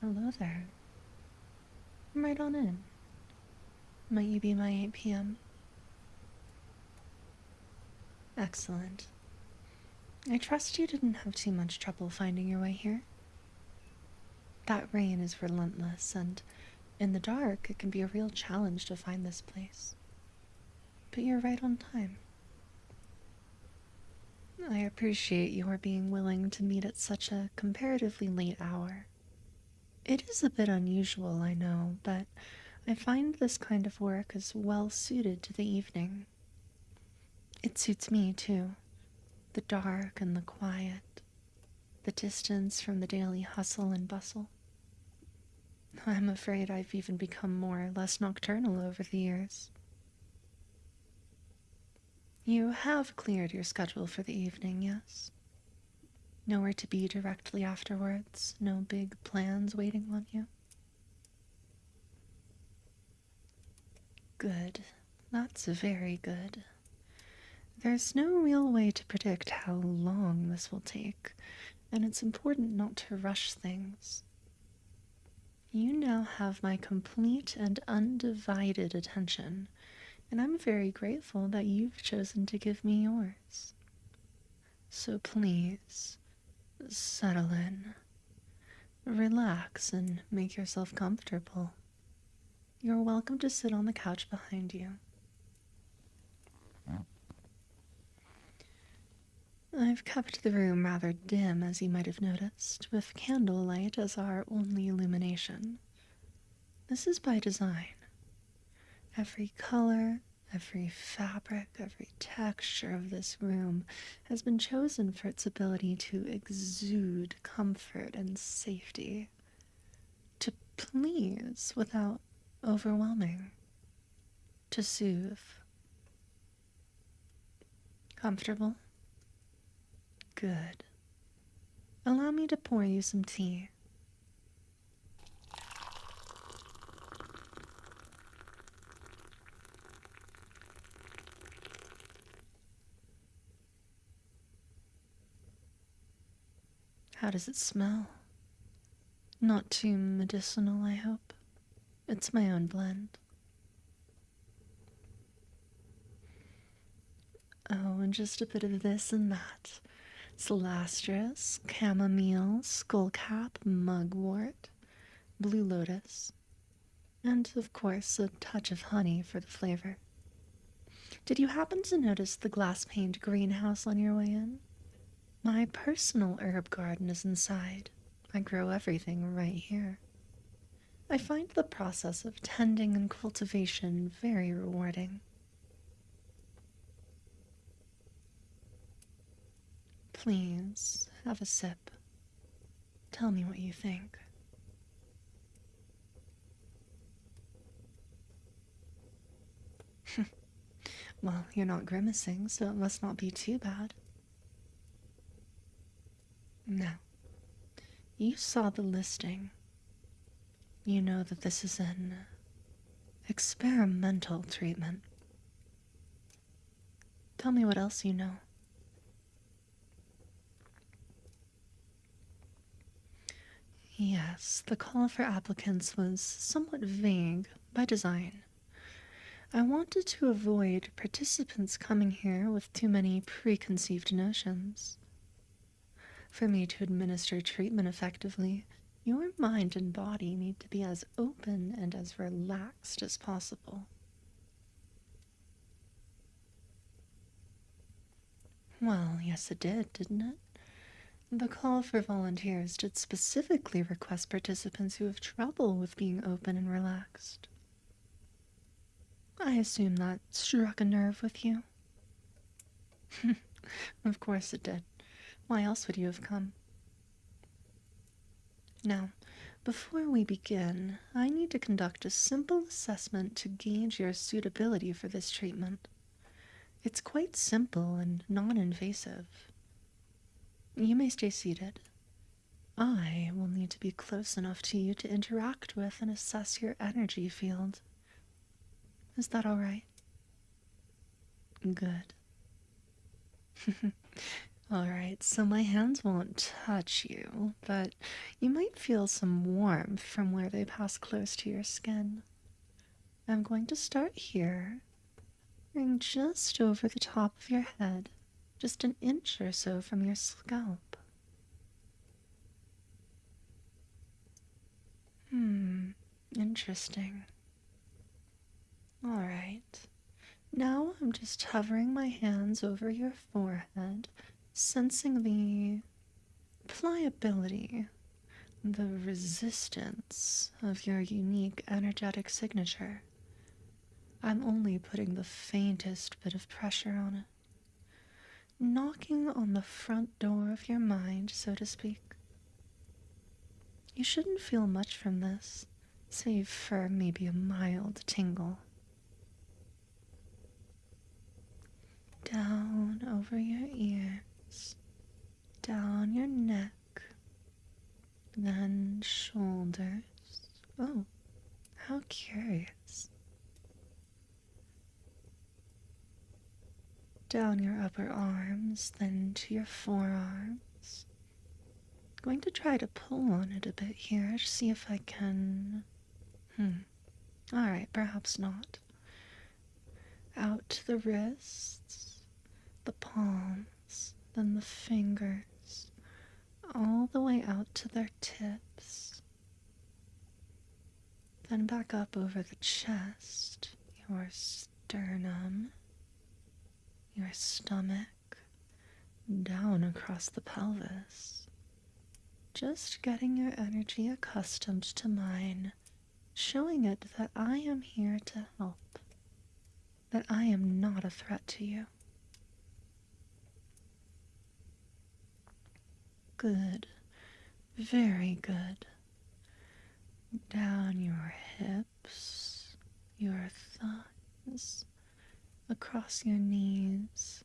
Hello there. Right on in. Might you be my 8 p.m.? Excellent. I trust you didn't have too much trouble finding your way here. That rain is relentless, and in the dark, it can be a real challenge to find this place. But you're right on time. I appreciate your being willing to meet at such a comparatively late hour. It is a bit unusual, I know, but I find this kind of work is well suited to the evening. It suits me, too. The dark and the quiet, the distance from the daily hustle and bustle. I'm afraid I've even become more or less nocturnal over the years. You have cleared your schedule for the evening, yes? Nowhere to be directly afterwards, no big plans waiting on you? Good. That's very good. There's no real way to predict how long this will take, and it's important not to rush things. You now have my complete and undivided attention, and I'm very grateful that you've chosen to give me yours. So please, settle in, relax, and make yourself comfortable. You're welcome to sit on the couch behind you. I've kept the room rather dim, as you might have noticed, with candlelight as our only illumination. This is by design. Every color, every fabric, every texture of this room has been chosen for its ability to exude comfort and safety, to please without overwhelming, to soothe. Comfortable? Good. Allow me to pour you some tea. How does it smell? Not too medicinal, I hope. It's my own blend. Oh, and just a bit of this and that. Celastrus, chamomile, skullcap, mugwort, blue lotus, and of course a touch of honey for the flavor. Did you happen to notice the glass-paned greenhouse on your way in? My personal herb garden is inside. I grow everything right here. I find the process of tending and cultivation very rewarding. Please, have a sip. Tell me what you think. Well, you're not grimacing, so it must not be too bad. Now, you saw the listing. You know that this is an experimental treatment. Tell me what else you know. Yes, the call for applicants was somewhat vague by design. I wanted to avoid participants coming here with too many preconceived notions. For me to administer treatment effectively, your mind and body need to be as open and as relaxed as possible. Well, yes it did, didn't it? The call for volunteers did specifically request participants who have trouble with being open and relaxed. I assume that struck a nerve with you. Of course it did. Why else would you have come? Now, before we begin, I need to conduct a simple assessment to gauge your suitability for this treatment. It's quite simple and non-invasive. You may stay seated. I will need to be close enough to you to interact with and assess your energy field. Is that all right? Good. Alright, so my hands won't touch you, but you might feel some warmth from where they pass close to your skin. I'm going to start here, ring just over the top of your head, just an inch or so from your scalp. Interesting. Alright. Now I'm just hovering my hands over your forehead, sensing the pliability, the resistance of your unique energetic signature. I'm only putting the faintest bit of pressure on it, knocking on the front door of your mind, so to speak. You shouldn't feel much from this, save for maybe a mild tingle. Down over your ears, down your neck, then shoulders. Oh, how curious. Down your upper arms, then to your forearms. Going to try to pull on it a bit here, see if I can. Alright, perhaps not. Out to the wrists, the palms, then the fingers, all the way out to their tips. Then back up over the chest, your sternum, your stomach, down across the pelvis. Just getting your energy accustomed to mine, showing it that I am here to help, that I am not a threat to you. Good. Very good. Down your hips, your thighs, across your knees,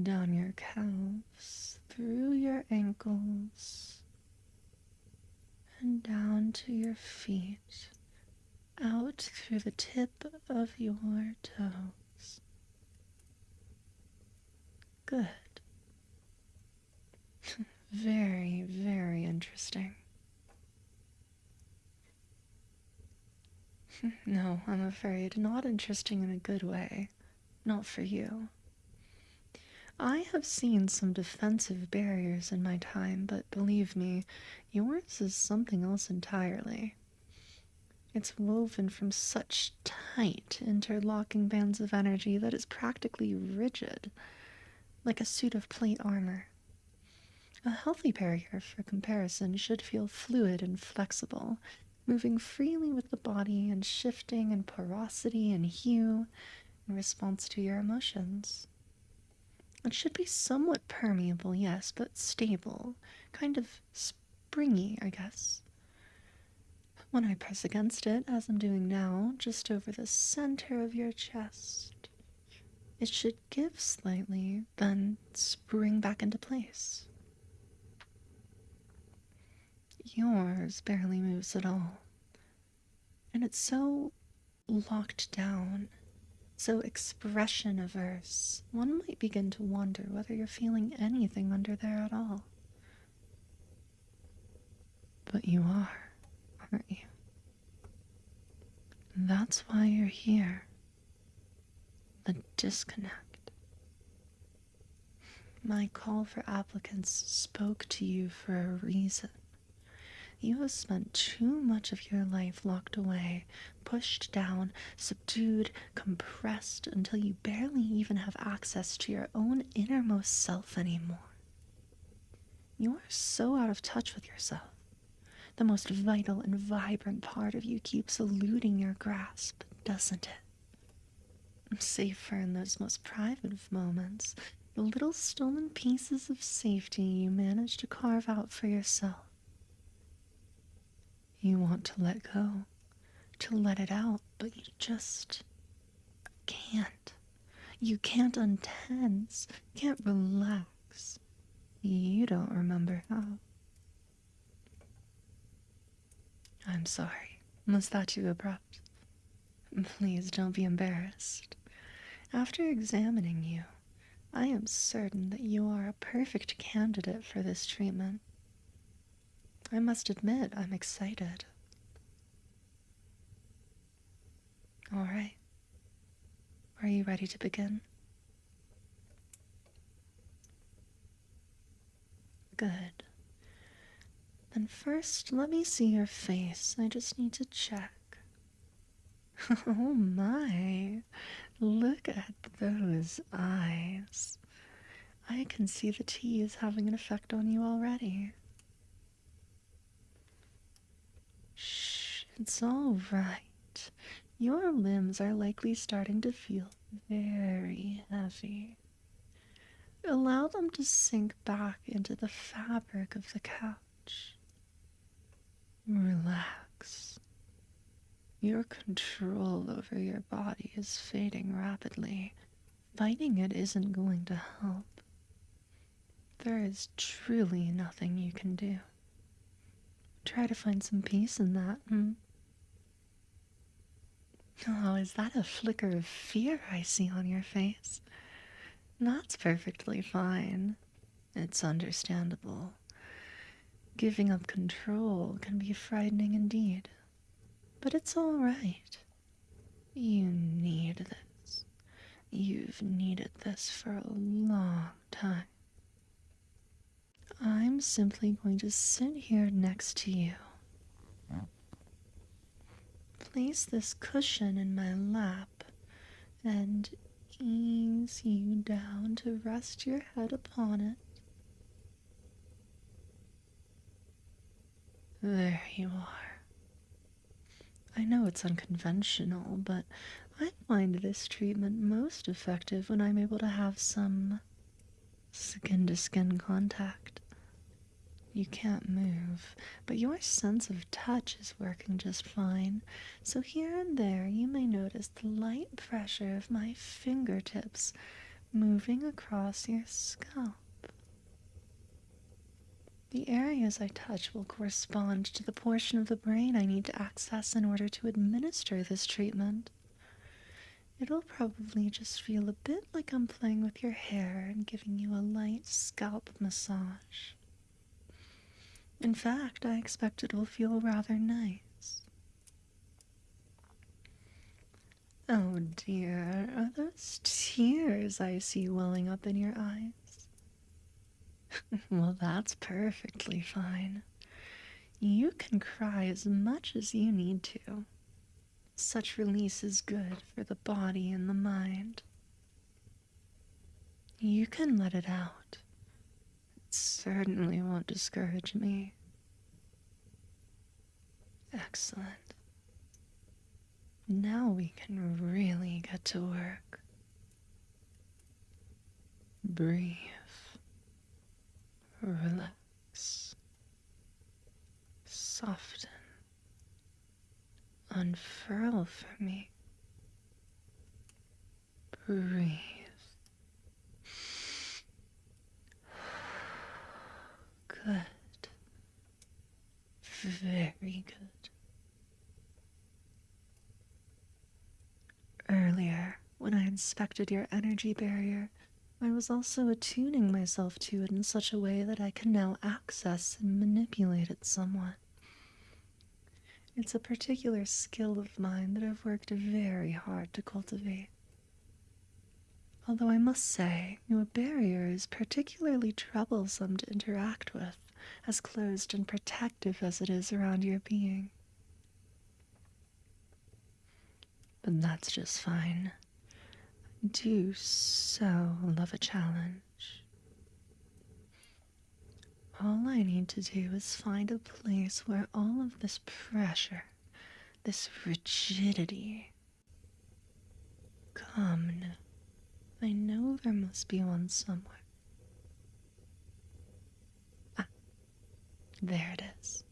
down your calves, through your ankles, and down to your feet, out through the tip of your toes. Good. Very, very interesting. No, I'm afraid not interesting in a good way. Not for you. I have seen some defensive barriers in my time, but believe me, yours is something else entirely. It's woven from such tight, interlocking bands of energy that it's practically rigid, like a suit of plate armor. A healthy barrier, for comparison, should feel fluid and flexible, moving freely with the body and shifting in porosity and hue in response to your emotions. It should be somewhat permeable, yes, but stable, kind of springy, I guess. When I press against it, as I'm doing now, just over the center of your chest, it should give slightly, then spring back into place. Yours barely moves at all. And it's so locked down, so expression averse, one might begin to wonder whether you're feeling anything under there at all. But you are, aren't you? That's why you're here. The disconnect. My call for applicants spoke to you for a reason. You have spent too much of your life locked away, pushed down, subdued, compressed, until you barely even have access to your own innermost self anymore. You are so out of touch with yourself. The most vital and vibrant part of you keeps eluding your grasp, doesn't it? Safer in those most private of moments, the little stolen pieces of safety you manage to carve out for yourself. You want to let go, to let it out, but you just can't. You can't untense, can't relax. You don't remember how. I'm sorry. Was that too abrupt? Please don't be embarrassed. After examining you, I am certain that you are a perfect candidate for this treatment. I must admit, I'm excited. All right. Are you ready to begin? Good. Then first, let me see your face. I just need to check. Oh my, look at those eyes. I can see the tea is having an effect on you already. Shh, it's all right. Your limbs are likely starting to feel very heavy. Allow them to sink back into the fabric of the couch. Relax. Your control over your body is fading rapidly. Fighting it isn't going to help. There is truly nothing you can do. Try to find some peace in that, Oh, is that a flicker of fear I see on your face? That's perfectly fine. It's understandable. Giving up control can be frightening indeed. But it's all right. You need this. You've needed this for a long time. I'm simply going to sit here next to you. Place this cushion in my lap and ease you down to rest your head upon it. There you are. I know it's unconventional, but I find this treatment most effective when I'm able to have some skin-to-skin contact. You can't move, but your sense of touch is working just fine, so here and there you may notice the light pressure of my fingertips moving across your scalp. The areas I touch will correspond to the portion of the brain I need to access in order to administer this treatment. It'll probably just feel a bit like I'm playing with your hair and giving you a light scalp massage. In fact, I expect it will feel rather nice. Oh dear, are those tears I see welling up in your eyes? Well, that's perfectly fine. You can cry as much as you need to. Such release is good for the body and the mind. You can let it out. It certainly won't discourage me. Excellent. Now we can really get to work. Breathe. Relax. Soften. Unfurl for me. Breathe. Good. Very good. Earlier, when I inspected your energy barrier, I was also attuning myself to it in such a way that I can now access and manipulate it somewhat. It's a particular skill of mine that I've worked very hard to cultivate. Although I must say, your barrier is particularly troublesome to interact with, as closed and protective as it is around your being. But that's just fine. I do so love a challenge. All I need to do is find a place where all of this pressure, this rigidity, come now. I know there must be one somewhere. Ah, there it is.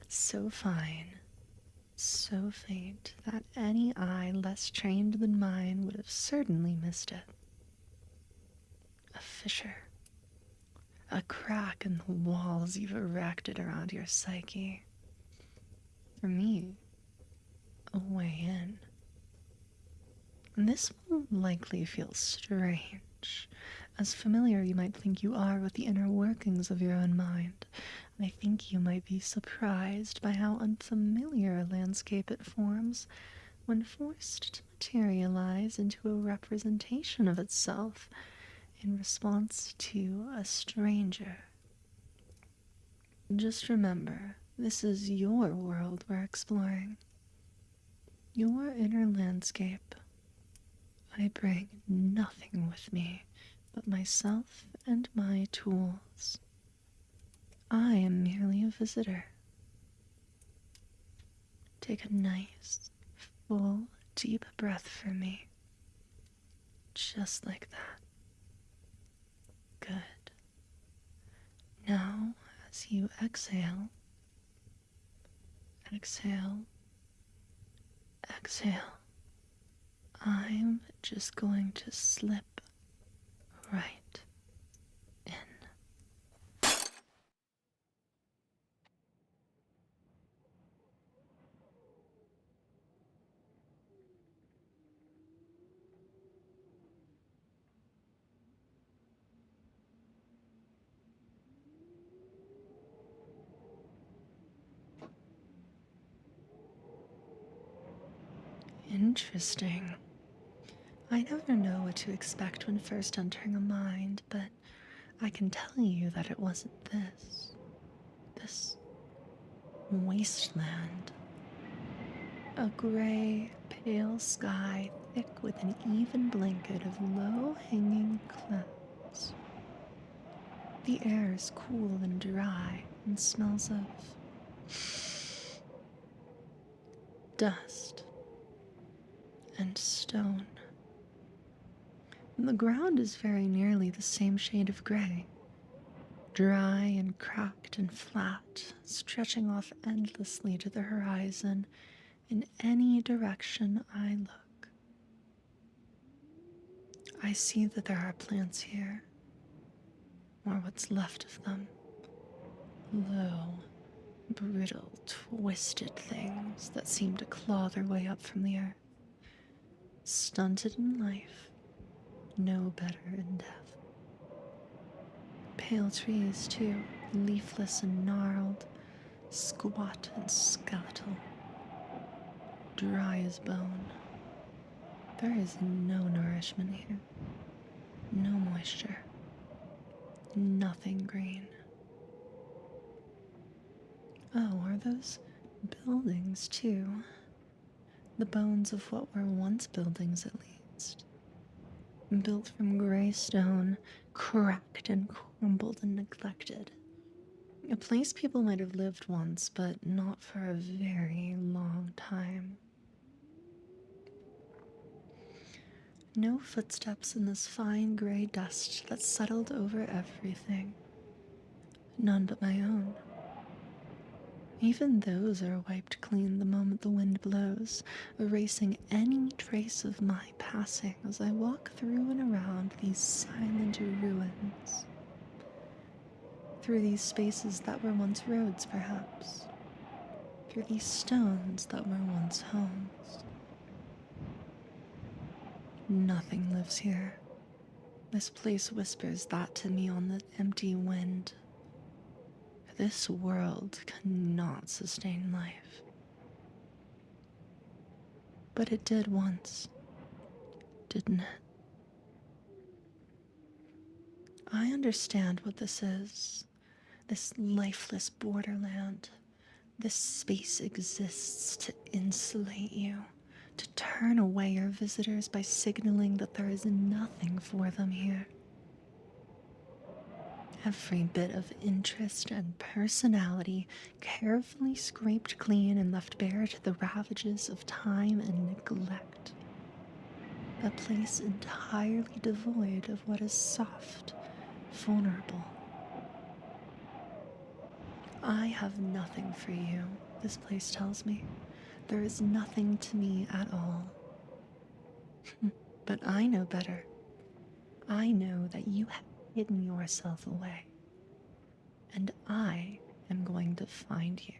So fine, so faint that any eye less trained than mine would have certainly missed it. A fissure. A crack in the walls you've erected around your psyche. For me, a way in. This will likely feel strange, much. As familiar you might think you are with the inner workings of your own mind, I think you might be surprised by how unfamiliar a landscape it forms when forced to materialize into a representation of itself in response to a stranger. Just remember, this is your world we're exploring. Your inner landscape. I bring nothing with me but myself and my tools. I am merely a visitor. Take a nice, full, deep breath for me. Just like that. Good. Now, as you exhale, exhale, exhale, I'm just going to slip right in. Interesting. I never know what to expect when first entering a mind, but I can tell you that it wasn't this. This wasteland. A gray, pale sky thick with an even blanket of low-hanging clouds. The air is cool and dry and smells of dust and stone. The ground is very nearly the same shade of gray, dry and cracked and flat, stretching off endlessly to the horizon in any direction I look. I see that there are plants here, or what's left of them. Low, brittle, twisted things that seem to claw their way up from the earth. Stunted in life, no better in death. Pale trees, too, leafless and gnarled, squat and skeletal, dry as bone. There is no nourishment here, no moisture, nothing green. Oh, are those buildings, too? The bones of what were once buildings, at least. Built from gray stone, cracked and crumbled and neglected. A place people might have lived once, but not for a very long time. No footsteps in this fine gray dust that settled over everything. None but my own. Even those are wiped clean the moment the wind blows, erasing any trace of my passing as I walk through and around these silent ruins. Through these spaces that were once roads, perhaps. Through these stones that were once homes. Nothing lives here. This place whispers that to me on the empty wind. This world cannot sustain life. But it did once, didn't it? I understand what this is. This lifeless borderland. This space exists to insulate you, to turn away your visitors by signaling that there is nothing for them here. Every bit of interest and personality carefully scraped clean and left bare to the ravages of time and neglect. A place entirely devoid of what is soft, vulnerable. I have nothing for you, this place tells me. There is nothing to me at all. But I know better. I know that you have hidden yourself away. And I am going to find you.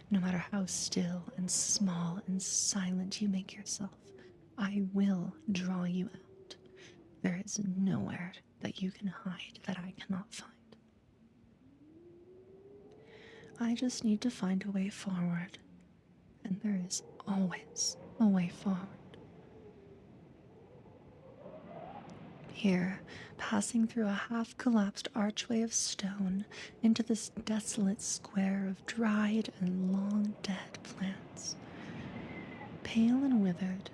No matter how still and small and silent you make yourself, I will draw you out. There is nowhere that you can hide that I cannot find. I just need to find a way forward, and there is always a way forward. Here, passing through a half-collapsed archway of stone into this desolate square of dried and long-dead plants. Pale and withered,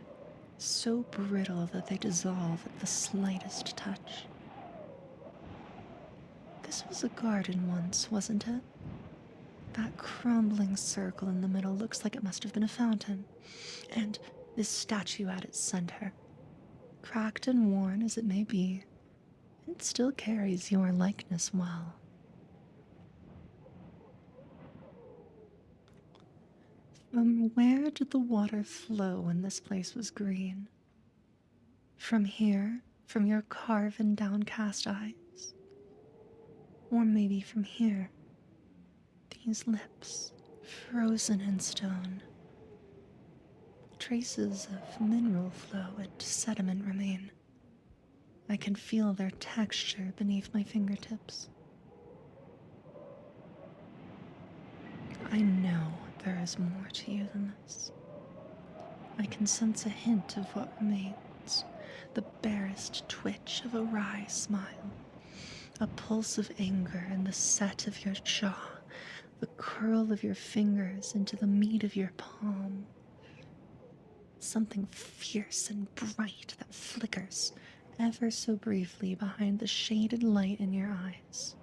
so brittle that they dissolve at the slightest touch. This was a garden once, wasn't it? That crumbling circle in the middle looks like it must have been a fountain. And this statue at its center, cracked and worn as it may be, it still carries your likeness well. From where did the water flow when this place was green? From here, from your carven downcast eyes? Or maybe from here, these lips, frozen in stone. Traces of mineral flow and sediment remain. I can feel their texture beneath my fingertips. I know there is more to you than this. I can sense a hint of what remains, the barest twitch of a wry smile, a pulse of anger in the set of your jaw, the curl of your fingers into the meat of your palm. Something fierce and bright that flickers ever so briefly behind the shaded light in your eyes.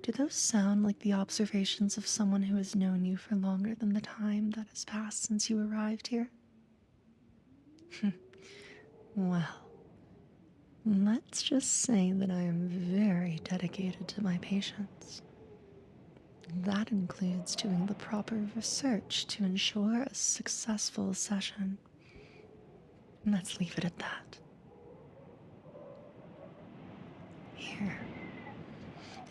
Do those sound like the observations of someone who has known you for longer than the time that has passed since you arrived here? Well, let's just say that I am very dedicated to my patients. That includes doing the proper research to ensure a successful session. Let's leave it at that. Here.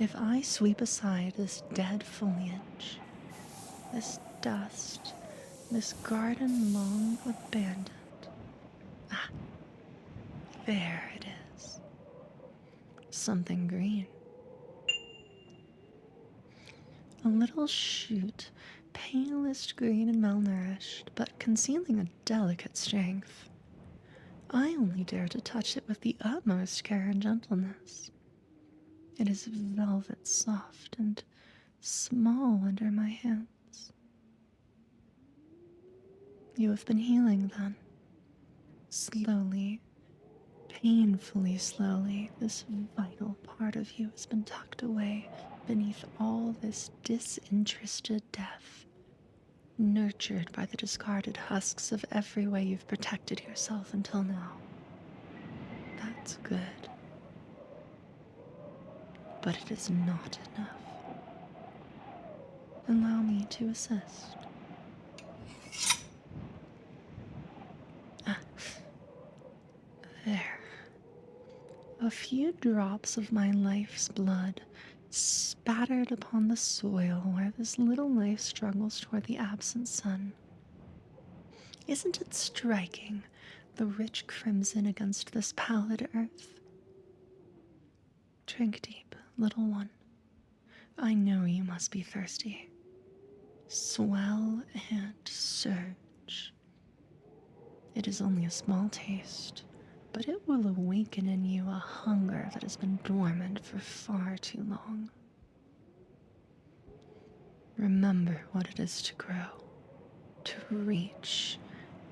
If I sweep aside this dead foliage, this dust, this garden long abandoned, there it is. Something green. A little shoot, palest green and malnourished, but concealing a delicate strength. I only dare to touch it with the utmost care and gentleness. It is velvet soft and small under my hands. You have been healing then. Slowly, painfully slowly, this vital part of you has been tucked away beneath all this disinterested death, nurtured by the discarded husks of every way you've protected yourself until now. That's good. But it is not enough. Allow me to assist. There. A few drops of my life's blood spattered upon the soil where this little life struggles toward the absent sun. Isn't it striking, the rich crimson against this pallid earth? Drink deep, little one. I know you must be thirsty. Swell and surge. It is only a small taste, but it will awaken in you a hunger that has been dormant for far too long. Remember what it is to grow, to reach,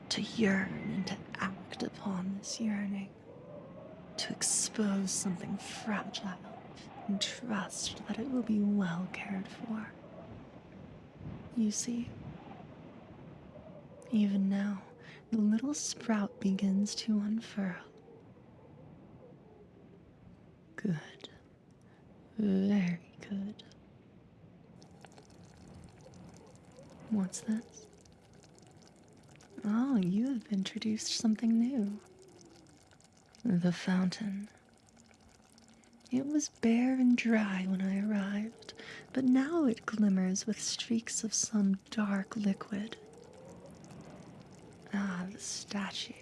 to yearn and to act upon this yearning, to expose something fragile and trust that it will be well cared for. You see, even now, the little sprout begins to unfurl. Good. Very good. What's this? Oh, you have introduced something new. The fountain. It was bare and dry when I arrived, but now it glimmers with streaks of some dark liquid. Ah, the statue.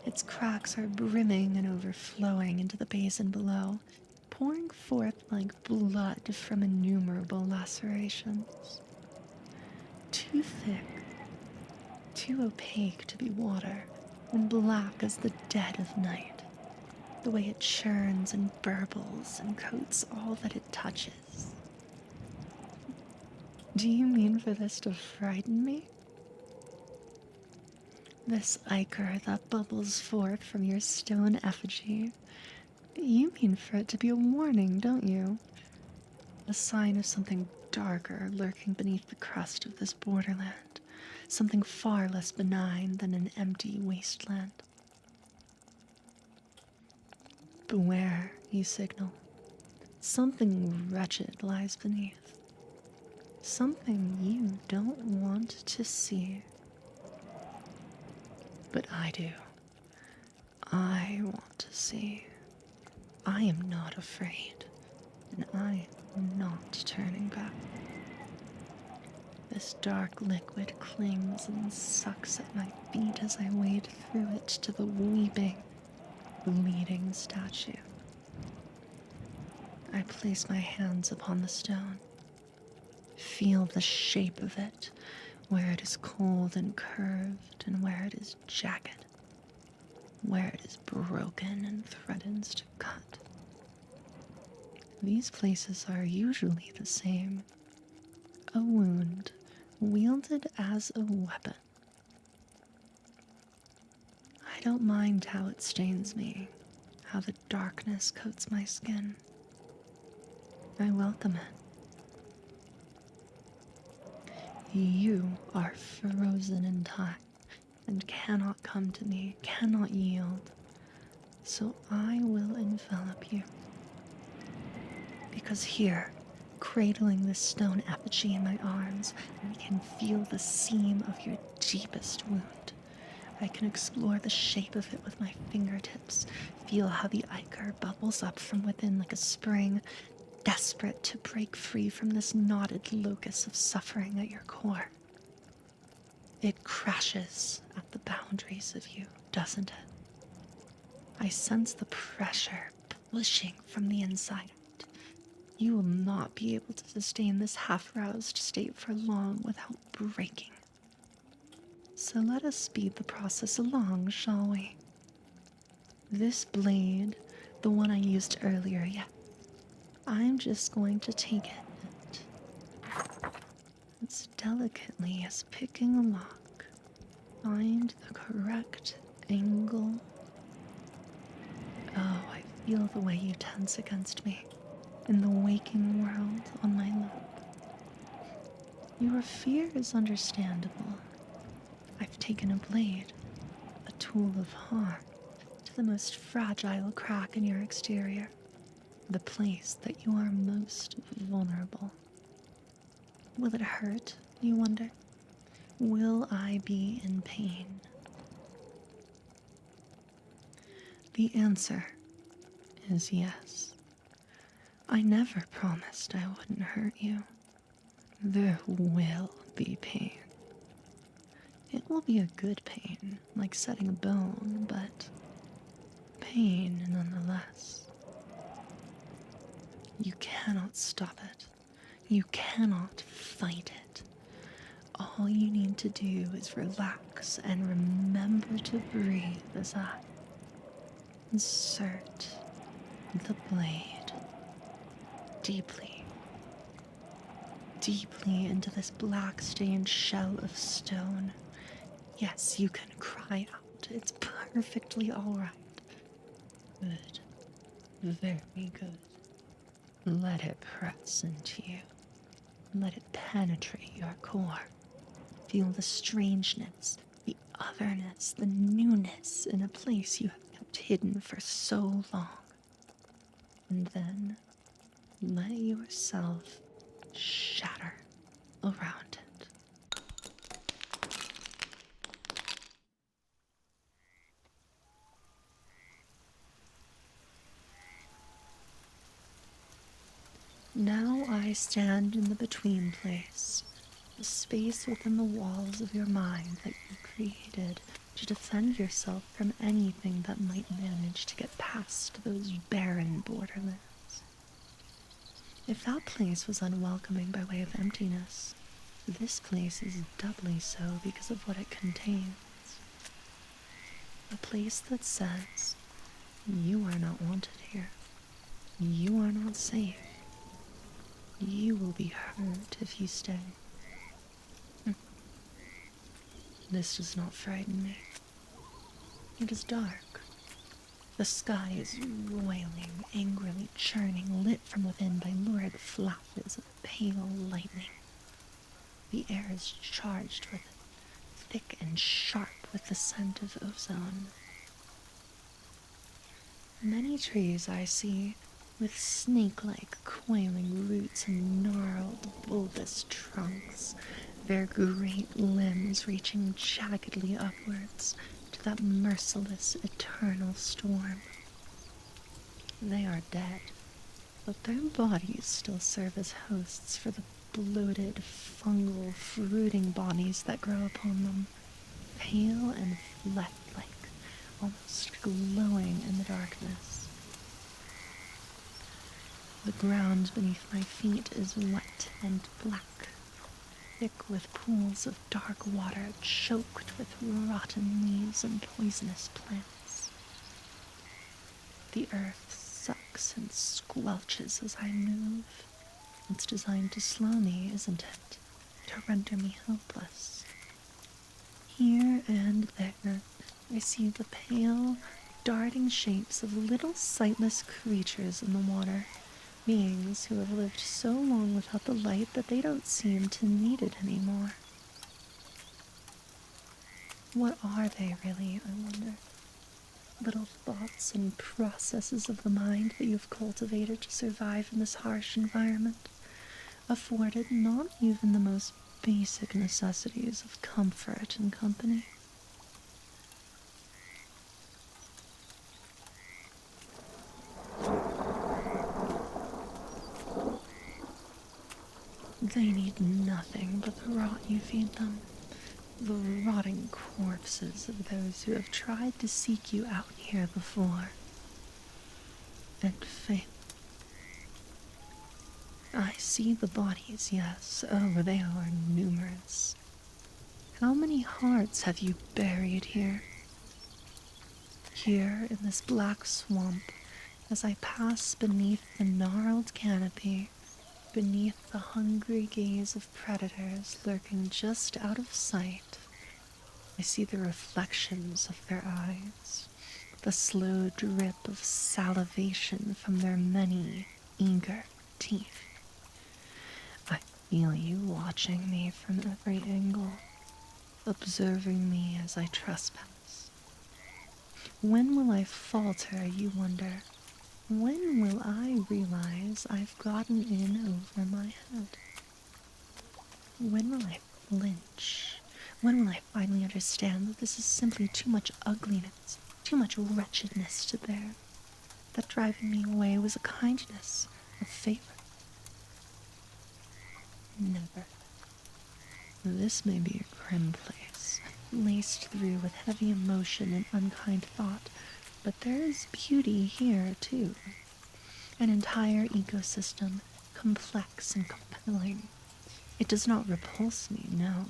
Its cracks are brimming and overflowing into the basin below, pouring forth like blood from innumerable lacerations. Too thick, too opaque to be water, and black as the dead of night, the way it churns and burbles and coats all that it touches. Do you mean for this to frighten me? This ichor that bubbles forth from your stone effigy. You mean for it to be a warning, don't you? A sign of something darker lurking beneath the crust of this borderland. Something far less benign than an empty wasteland. Beware, you signal. Something wretched lies beneath. Something you don't want to see. But I do. I want to see. I am not afraid, and I am not turning back. This dark liquid clings and sucks at my feet as I wade through it to the weeping, bleeding statue. I place my hands upon the stone, feel the shape of it, where it is cold and curved, and where it is jagged, where it is broken and threatens to cut. These places are usually the same. A wound wielded as a weapon. I don't mind how it stains me, how the darkness coats my skin. I welcome it. You are frozen in time and cannot come to me, cannot yield. So I will envelop you. Because here, cradling this stone effigy in my arms, I can feel the seam of your deepest wound. I can explore the shape of it with my fingertips, feel how the ichor bubbles up from within like a spring, desperate to break free from this knotted locus of suffering at your core. It crashes at the boundaries of you, doesn't it? I sense the pressure pushing from the inside out. You will not be able to sustain this half-roused state for long without breaking. So let us speed the process along, shall we? This blade, the one I used earlier, I'm just going to take it as delicately as picking a lock. Find the correct angle. Oh, I feel the way you tense against me in the waking world on my lap. Your fear is understandable. I've taken a blade, a tool of harm, to the most fragile crack in your exterior, the place that you are most vulnerable. Will it hurt, you wonder? Will I be in pain? The answer is yes. I never promised I wouldn't hurt you. There will be pain. It will be a good pain, like setting a bone, but pain nonetheless. You cannot stop it. You cannot fight it. All you need to do is relax and remember to breathe as I insert the blade deeply, deeply into this black-stained shell of stone. Yes, you can cry out. It's perfectly all right. Good. Very good. Let it press into you. Let it penetrate your core. Feel the strangeness, the otherness, the newness in a place you have kept hidden for so long. And then let yourself shatter around it. Now I stand in the between place, the space within the walls of your mind that you created to defend yourself from anything that might manage to get past those barren borderlands. If that place was unwelcoming by way of emptiness, this place is doubly so because of what it contains. A place that says, you are not wanted here. You are not safe. You will be hurt if you stay. This does not frighten me. It is dark. The sky is roiling, angrily churning, lit from within by lurid flashes of pale lightning. The air is charged with it, thick and sharp with the scent of ozone. Many trees I see, with snake-like coiling roots and gnarled, bulbous trunks, their great limbs reaching jaggedly upwards to that merciless, eternal storm. They are dead, but their bodies still serve as hosts for the bloated, fungal, fruiting bodies that grow upon them, pale and fleck-like, almost glowing in the darkness. The ground beneath my feet is wet and black, thick with pools of dark water choked with rotten leaves and poisonous plants. The earth sucks and squelches as I move. It's designed to slow me, isn't it? To render me helpless. Here and there, I see the pale, darting shapes of little sightless creatures in the water, beings who have lived so long without the light that they don't seem to need it anymore. What are they really, I wonder? Little thoughts and processes of the mind that you've cultivated to survive in this harsh environment, afforded not even the most basic necessities of comfort and company. They need nothing but the rot you feed them, the rotting corpses of those who have tried to seek you out here before, and failed. I see the bodies, yes. Oh, they are numerous. How many hearts have you buried here? Here in this black swamp, as I pass beneath the gnarled canopy, beneath the hungry gaze of predators lurking just out of sight, I see the reflections of their eyes, the slow drip of salivation from their many eager teeth. I feel you watching me from every angle, observing me as I trespass. When will I falter, you wonder? When will I realize I've gotten in over my head? When will I flinch? When will I finally understand that this is simply too much ugliness, too much wretchedness to bear? That driving me away was a kindness, a favor? Never. This may be a grim place, laced through with heavy emotion and unkind thought, but there is beauty here, too. An entire ecosystem, complex and compelling. It does not repulse me, no.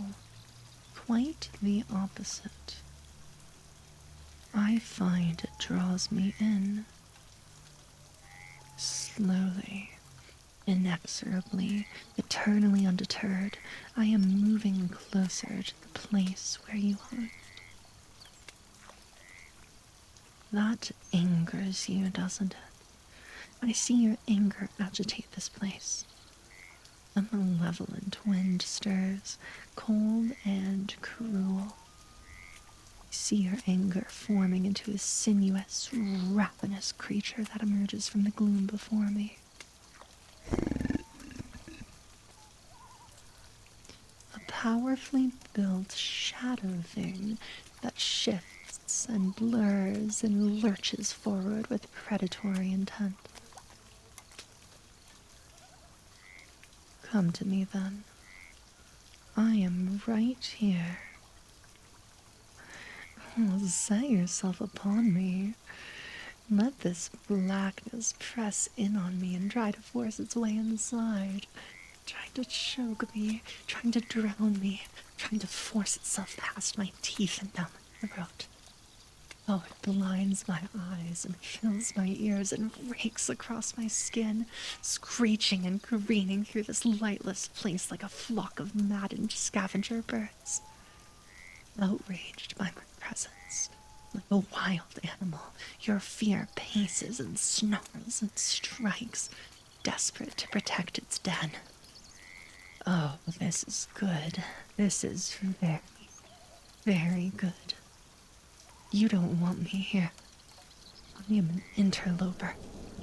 Quite the opposite. I find it draws me in. Slowly, inexorably, eternally undeterred, I am moving closer to the place where you hide. That angers you, doesn't it? I see your anger agitate this place. A malevolent wind stirs, cold and cruel. I see your anger forming into a sinuous, ravenous creature that emerges from the gloom before me. A powerfully built shadow thing that shifts and blurs and lurches forward with predatory intent. Come to me, then. I am right here. Set yourself upon me. Let this blackness press in on me and try to force its way inside. Trying to choke me, trying to drown me, trying to force itself past my teeth and down my throat. Oh, it blinds my eyes and fills my ears and rakes across my skin, screeching and careening through this lightless place like a flock of maddened scavenger birds. Outraged by my presence, like a wild animal, your fear paces and snarls and strikes, desperate to protect its den. Oh, this is good. This is very, very good. You don't want me here. I am an interloper.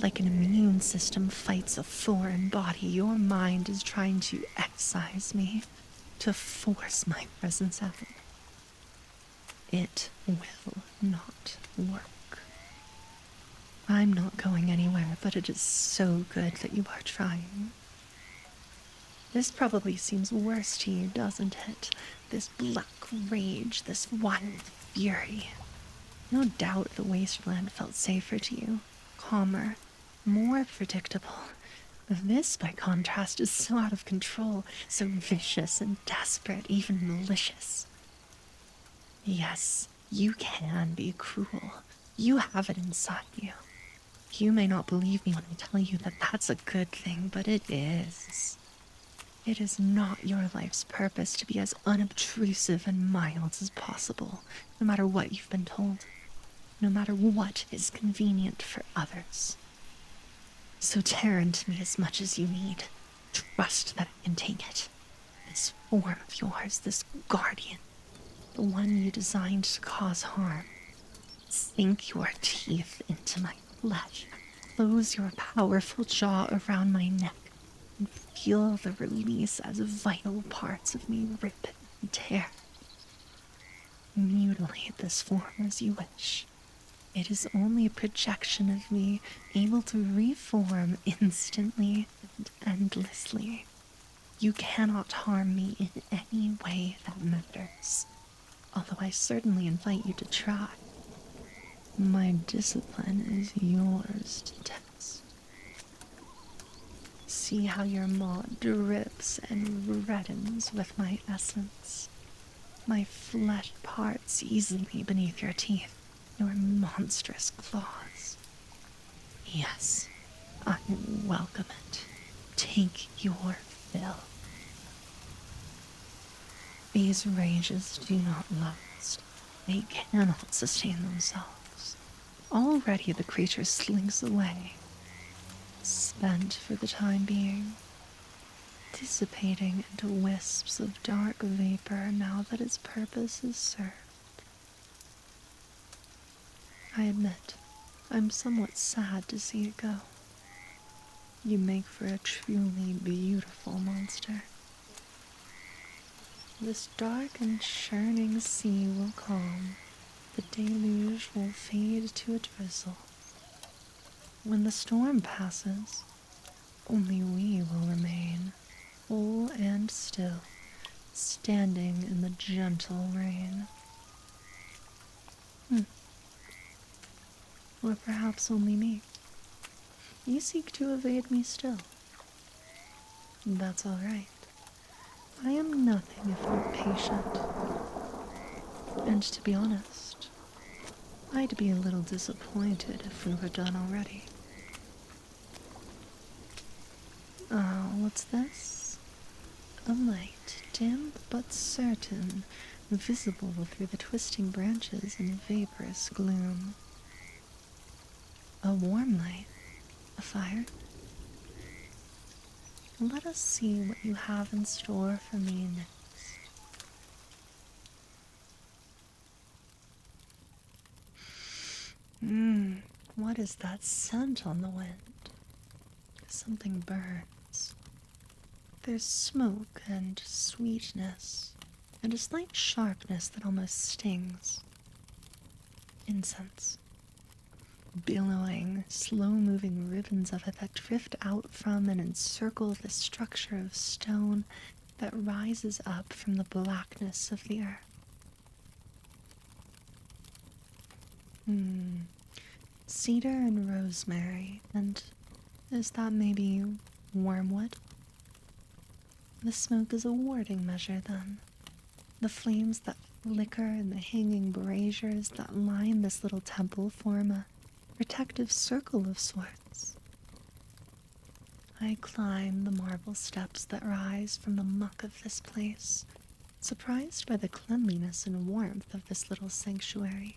Like an immune system fights a foreign body, your mind is trying to excise me, to force my presence out. It will not work. I'm not going anywhere, but it is so good that you are trying. This probably seems worse to you, doesn't it? This black rage, this wild fury. No doubt the wasteland felt safer to you, calmer, more predictable. This, by contrast, is so out of control, so vicious and desperate, even malicious. Yes, you can be cruel. You have it inside you. You may not believe me when I tell you that that's a good thing, but it is. It is not your life's purpose to be as unobtrusive and mild as possible, no matter what you've been told, no matter what is convenient for others. So tear into me as much as you need. Trust that I can take it. This form of yours, this guardian, the one you designed to cause harm. Sink your teeth into my flesh. Close your powerful jaw around my neck and feel the release as vital parts of me rip and tear. Mutilate this form as you wish. It is only a projection of me, able to reform instantly and endlessly. You cannot harm me in any way that matters, although I certainly invite you to try. My discipline is yours to test. See how your maw drips and reddens with my essence. My flesh parts easily beneath your teeth, your monstrous claws. Yes, I welcome it. Take your fill. These rages do not last. They cannot sustain themselves. Already the creature slinks away, spent for the time being, dissipating into wisps of dark vapor now that its purpose is served. I admit, I'm somewhat sad to see it go. You make for a truly beautiful monster. This dark and churning sea will calm. The deluge will fade to a drizzle. When the storm passes, only we will remain, whole and still, standing in the gentle rain. Or perhaps only me. You seek to evade me still. That's all right. I am nothing if not patient. And to be honest, I'd be a little disappointed if we were done already. What's this? A light, dim but certain, visible through the twisting branches in vaporous gloom. A warm light? A fire? Let us see what you have in store for me next. What is that scent on the wind? Something burns. There's smoke and sweetness, and a slight sharpness that almost stings. Incense. Billowing, slow-moving ribbons of it that drift out from and encircle the structure of stone that rises up from the blackness of the earth. Cedar and rosemary, and is that maybe wormwood? The smoke is a warding measure, then. The flames that flicker in the hanging braziers that line this little temple form a protective circle of sorts. I climb the marble steps that rise from the muck of this place, surprised by the cleanliness and warmth of this little sanctuary.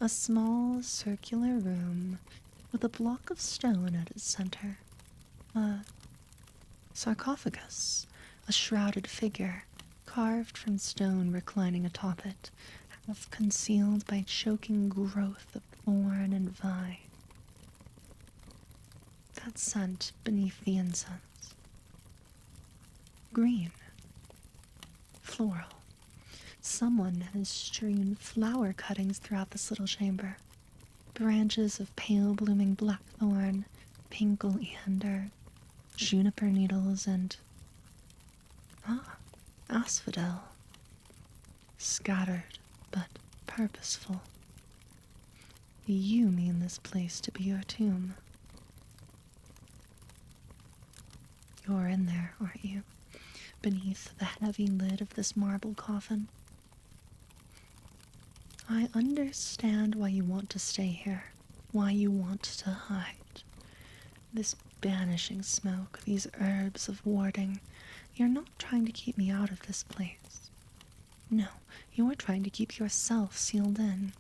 A small circular room with a block of stone at its center. A sarcophagus, a shrouded figure, carved from stone reclining atop it, half concealed by choking growth of thorn and vine. That scent beneath the incense. Green. Floral. Someone has strewn flower cuttings throughout this little chamber. Branches of pale blooming blackthorn, pink oleander, juniper needles, and asphodel. Scattered, but purposeful. You mean this place to be your tomb. You're in there, aren't you? Beneath the heavy lid of this marble coffin. I understand why you want to stay here, why you want to hide. This banishing smoke, these herbs of warding. You're not trying to keep me out of this place. No, you are trying to keep yourself sealed in,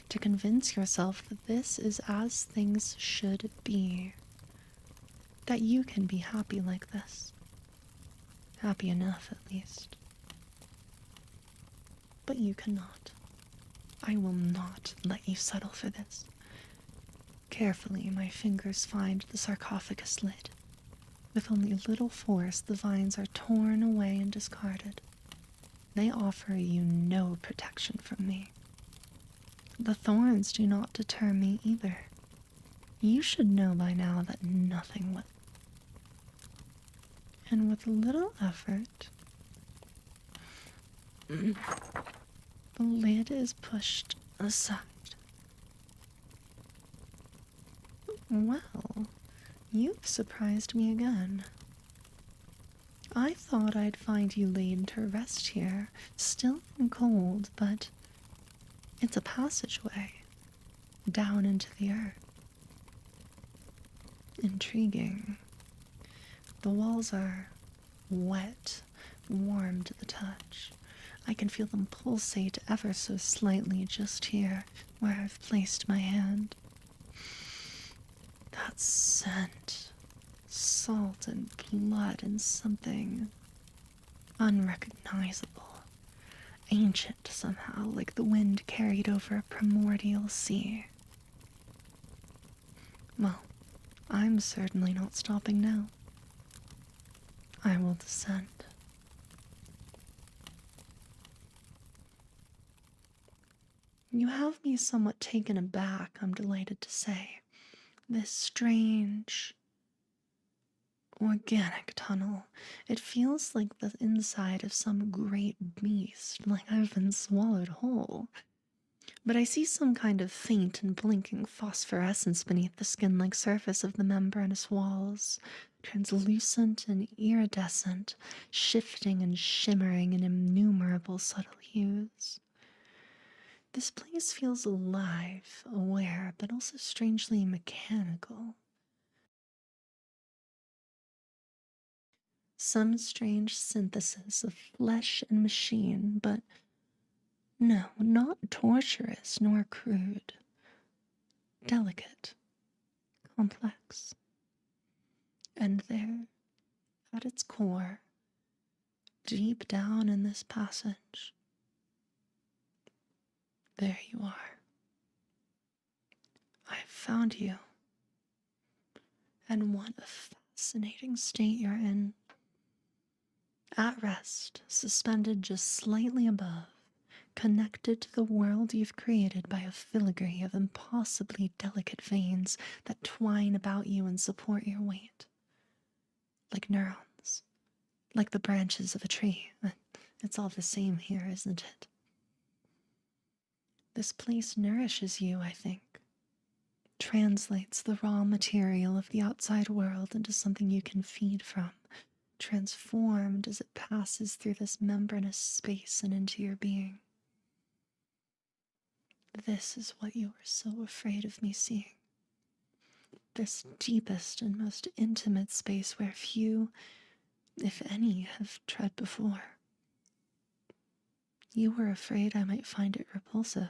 to convince yourself that this is as things should be. That you can be happy like this. Happy enough, at least. But you cannot. I will not let you settle for this. Carefully, my fingers find the sarcophagus lid. With only little force, the vines are torn away and discarded. They offer you no protection from me. The thorns do not deter me either. You should know by now that nothing will. And with little effort, the lid is pushed aside. Well, you've surprised me again. I thought I'd find you laid to rest here, still and cold, but it's a passageway down into the earth. Intriguing. The walls are wet, warm to the touch. I can feel them pulsate ever so slightly just here, where I've placed my hand. That scent, salt and blood and something unrecognizable, ancient somehow, like the wind carried over a primordial sea. Well, I'm certainly not stopping now. I will descend. You have me somewhat taken aback, I'm delighted to say. This strange, organic tunnel. It feels like the inside of some great beast, like I've been swallowed whole. But I see some kind of faint and blinking phosphorescence beneath the skin-like surface of the membranous walls, translucent and iridescent, shifting and shimmering in innumerable subtle hues. This place feels alive, aware, but also strangely mechanical. Some strange synthesis of flesh and machine, but no, not torturous nor crude. Delicate, complex. And there, at its core, deep down in this passage, there you are. I've found you. And what a fascinating state you're in. At rest, suspended just slightly above, connected to the world you've created by a filigree of impossibly delicate veins that twine about you and support your weight. Like neurons. Like the branches of a tree. It's all the same here, isn't it? This place nourishes you, I think. Translates the raw material of the outside world into something you can feed from, transformed as it passes through this membranous space and into your being. This is what you were so afraid of me seeing. This deepest and most intimate space where few, if any, have tread before. You were afraid I might find it repulsive.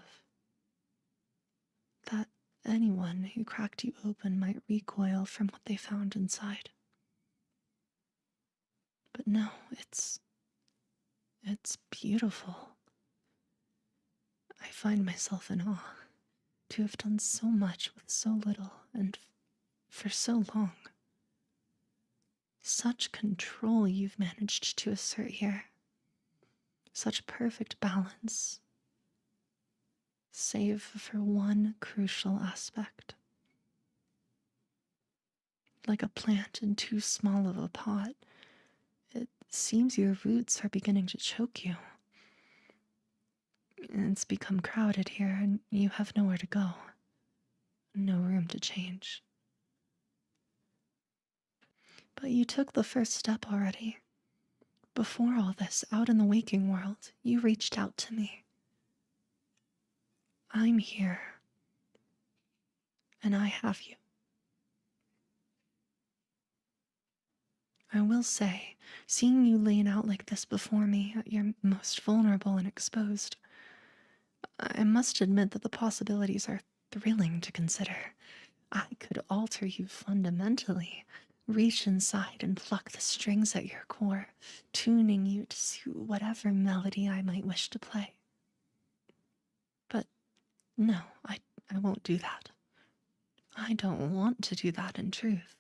That anyone who cracked you open might recoil from what they found inside. But no, it's beautiful. I find myself in awe to have done so much with so little and for so long. Such control you've managed to assert here. Such perfect balance. Save for one crucial aspect. Like a plant in too small of a pot, it seems your roots are beginning to choke you. It's become crowded here, and you have nowhere to go. No room to change. But you took the first step already. Before all this, out in the waking world, you reached out to me. I'm here. And I have you. I will say, seeing you laying out like this before me, at your most vulnerable and exposed, I must admit that the possibilities are thrilling to consider. I could alter you fundamentally, reach inside and pluck the strings at your core, tuning you to suit whatever melody I might wish to play. But no, I won't do that. I don't want to do that in truth.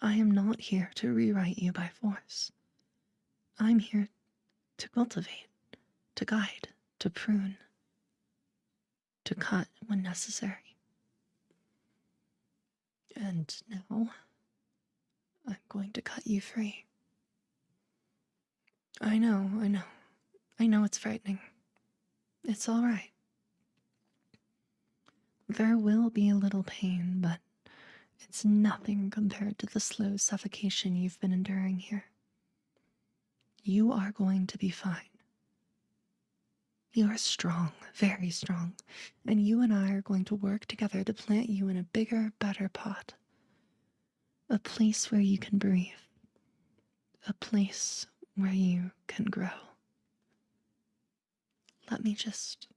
I am not here to rewrite you by force. I'm here to cultivate, to guide, to prune, to cut when necessary. And now, I'm going to cut you free. I know it's frightening. It's all right. There will be a little pain, but it's nothing compared to the slow suffocation you've been enduring here. You are going to be fine. You are strong, very strong, and you and I are going to work together to plant you in a bigger, better pot. A place where you can breathe. A place where you can grow. Let me just...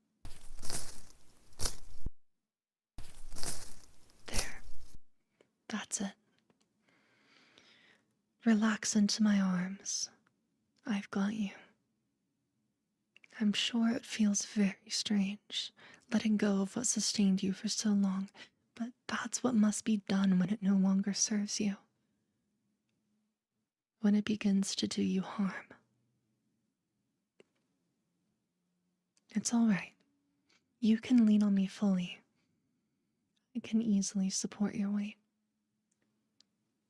There. That's it. Relax into my arms. I've got you. I'm sure it feels very strange, letting go of what sustained you for so long, but that's what must be done when it no longer serves you. When it begins to do you harm. It's all right. You can lean on me fully. I can easily support your weight.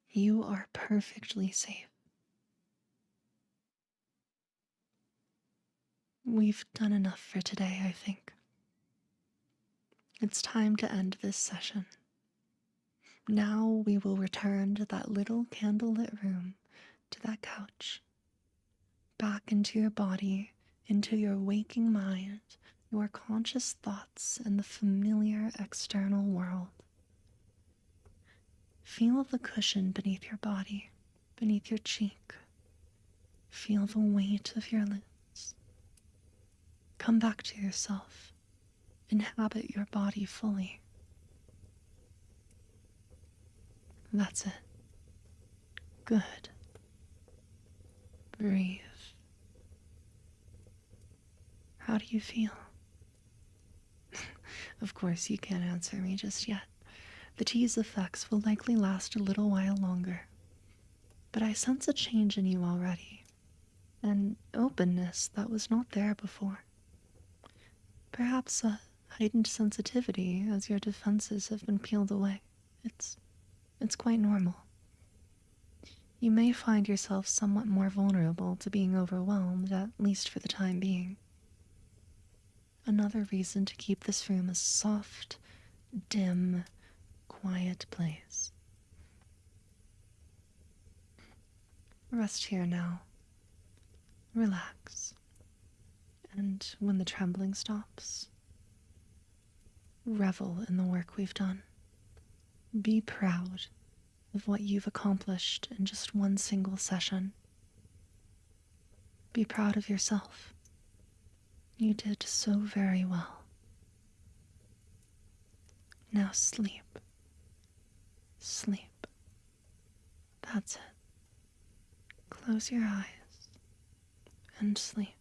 You are perfectly safe. We've done enough for today, I think. It's time to end this session. Now we will return to that little candlelit room, to that couch, back into your body, into your waking mind, your conscious thoughts, and the familiar external world. Feel the cushion beneath your body, beneath your cheek. Feel the weight of your limbs. Come back to yourself. Inhabit your body fully. That's it. Good. Breathe. How do you feel? Of course, you can't answer me just yet. The tea's effects will likely last a little while longer. But I sense a change in you already. An openness that was not there before. Perhaps a heightened sensitivity as your defenses have been peeled away. It's quite normal. You may find yourself somewhat more vulnerable to being overwhelmed, at least for the time being. Another reason to keep this room a soft, dim, quiet place. Rest here now. Relax. And when the trembling stops, revel in the work we've done. Be proud of what you've accomplished in just one single session. Be proud of yourself. You did so very well. Now sleep. Sleep. That's it. Close your eyes and sleep.